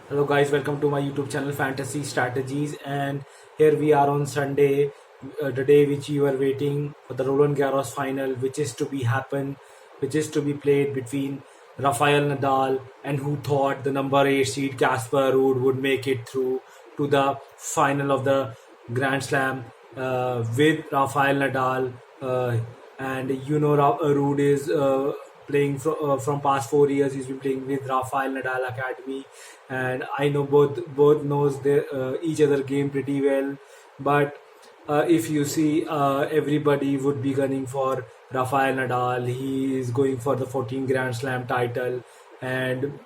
Hello guys, welcome to my YouTube channel Fantasy Strategies, and here we are on Sunday, the day which you are waiting for, the Roland Garros final, which is to be played between Rafael Nadal, and who thought the number 8 seed Casper Ruud would make it through to the final of the Grand Slam with Rafael Nadal. And Ruud is playing from past 4 years. He's been playing with Rafael Nadal Academy, and I know both knows each other game pretty well. But if you see, everybody would be gunning for Rafael Nadal. He is going for the 14 Grand Slam title, and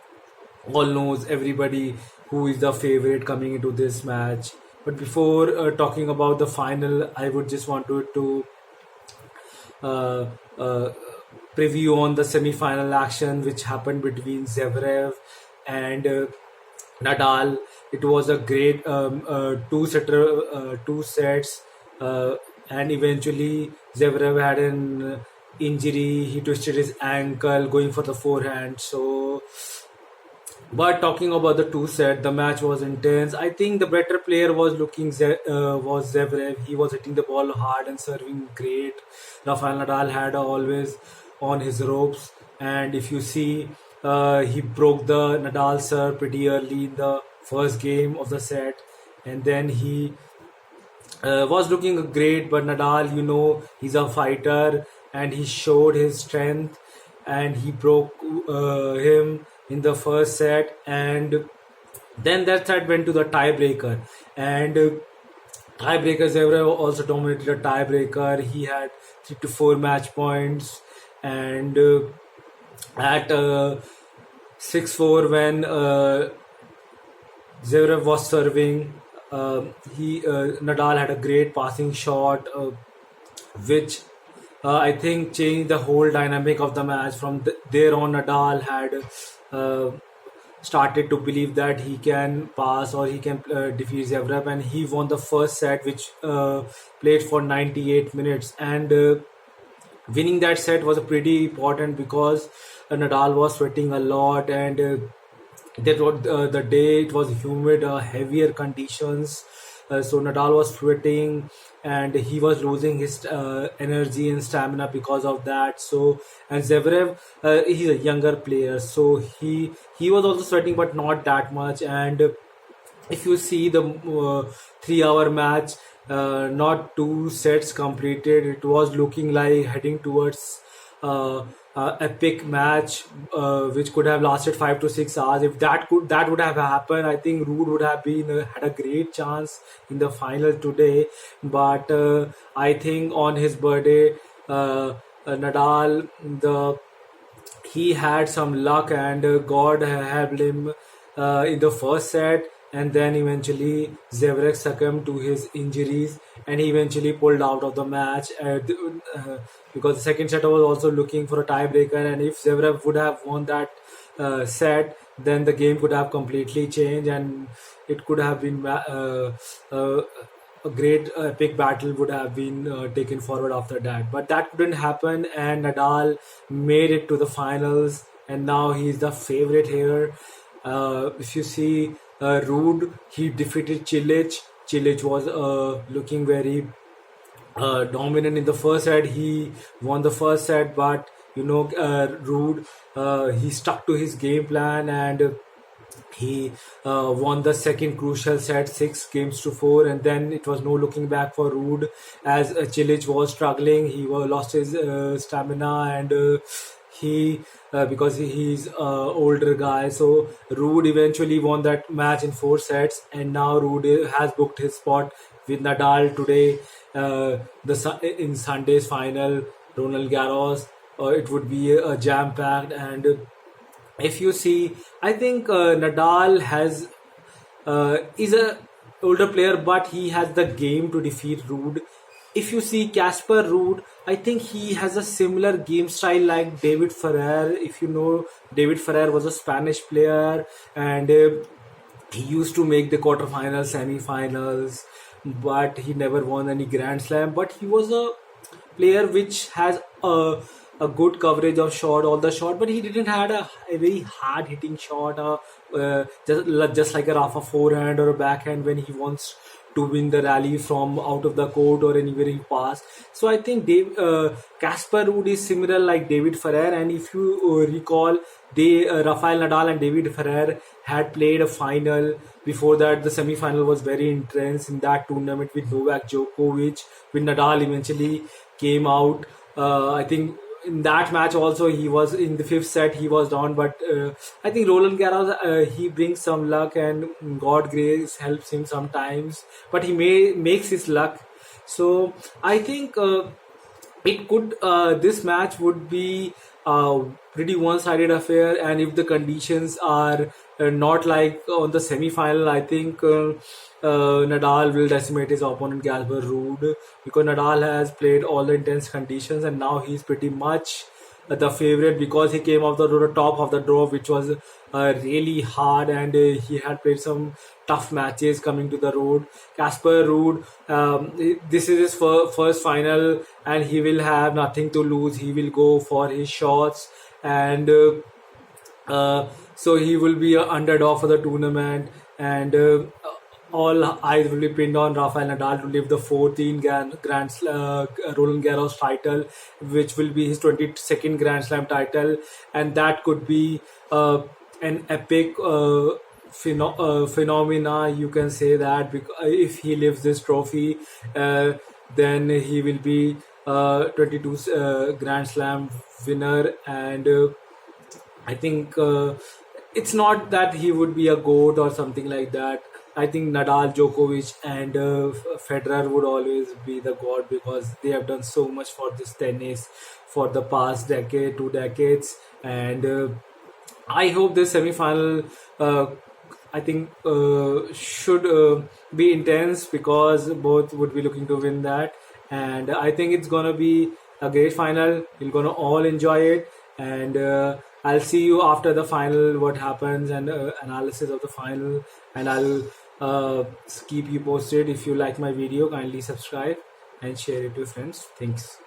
all knows everybody who is the favorite coming into this match. But before talking about the final, I would just want to uh, uh, preview on the semi-final action which happened between Zverev and Nadal. It was a great two sets, uh, and eventually Zverev had an injury. He twisted his ankle going for the forehand. But talking about the two set, the match was intense. I think the better player was Zverev. He was hitting the ball hard and serving great. Rafael Nadal had always on his ropes, and if you see, he broke the Nadal serve pretty early in the first game of the set, and then he was looking great. But Nadal, he's a fighter, and he showed his strength, and he broke him in the first set, and then that set went to the tiebreaker, and tiebreaker Zverev also dominated the tiebreaker. He had 3 to 4 match points, and at 6-4 when Zverev was serving, he Nadal had a great passing shot, which I think changed the whole dynamic of the match. From there on, Nadal had uh, started to believe that he can pass or he can defeat Zverev, and he won the first set, which played for 98 minutes. And winning that set was pretty important because Nadal was sweating a lot, and that was the day it was humid, heavier conditions. So Nadal was sweating, and he was losing his energy and stamina because of that. So, and Zverev, he's a younger player, so he was also sweating, but not that much. And if you see the 3 hour match, not two sets completed, it was looking like heading towards epic match, which could have lasted 5 to 6 hours. If that would have happened, I think Ruud would have been had a great chance in the final today. But I think on his birthday, Nadal, he had some luck, and God helped him in the first set, and then eventually Zverev succumbed to his injuries, and he eventually pulled out of the match, because the second set was also looking for a tiebreaker, and if Zverev would have won that set, then the game could have completely changed, and it could have been a great epic battle would have been taken forward after that. But that couldn't happen, and Nadal made it to the finals, and now he's the favorite here. If you see, Ruud, he defeated Cilic. Cilic was looking very dominant in the first set. He won the first set, but Ruud, he stuck to his game plan, and he won the second crucial set 6 games to 4, and then it was no looking back for Ruud, as Cilic was struggling. He lost his stamina, and he because he's older guy, so Ruud eventually won that match in 4 sets, and now Ruud has booked his spot with Nadal today, in Sunday's final, Roland Garros. It would be a jam packed, and if you see, I think Nadal is a older player, but he has the game to defeat Ruud. If you see Casper Ruud, I think he has a similar game style like David Ferrer. If you know, David Ferrer was a Spanish player, and he used to make the quarterfinals, semifinals, but he never won any Grand Slam. But he was a player which has a good coverage of shot, all the shot, but he didn't had a very hard hitting shot, just like a Rafa forehand or a backhand when he wants to win the rally from out of the court or anywhere he pass. So I think Casper Ruud is similar like David Ferrer, and if you recall, Rafael Nadal and David Ferrer had played a final. Before that, the semi-final was very intense in that tournament with Novak Djokovic, with Nadal eventually came out. I think in that match also he was in the fifth set, he was down, but I think Roland Garros, he brings some luck, and God grace helps him sometimes, but he makes his luck. So I think it could this match would be pretty one-sided affair, and if the conditions are not like on the semi-final, I think Nadal will decimate his opponent Casper Ruud, because Nadal has played all the intense conditions, and now he's pretty much the favorite because he came off the top of the draw, which was really hard, and he had played some tough matches coming to the road. Casper Ruud, this is his first final, and he will have nothing to lose. He will go for his shots, and so he will be an underdog for the tournament, and all eyes will be pinned on Rafael Nadal to lift the 14 Roland Garros title, which will be his 22nd Grand Slam title, and that could be an epic phenomena. You can say that, because if he lifts this trophy, then he will be 22 Grand Slam winner, and I think it's not that he would be a GOAT or something like that. I think Nadal, Djokovic, and Federer would always be the god, because they have done so much for this tennis for the past decade, 2 decades, and I hope this semi-final, I think, should be intense, because both would be looking to win that, and I think it's gonna be a great final. You're gonna all enjoy it, and I'll see you after the final, what happens, and analysis of the final, and I'll keep you posted. If you like my video, kindly subscribe and share it to friends. Thanks.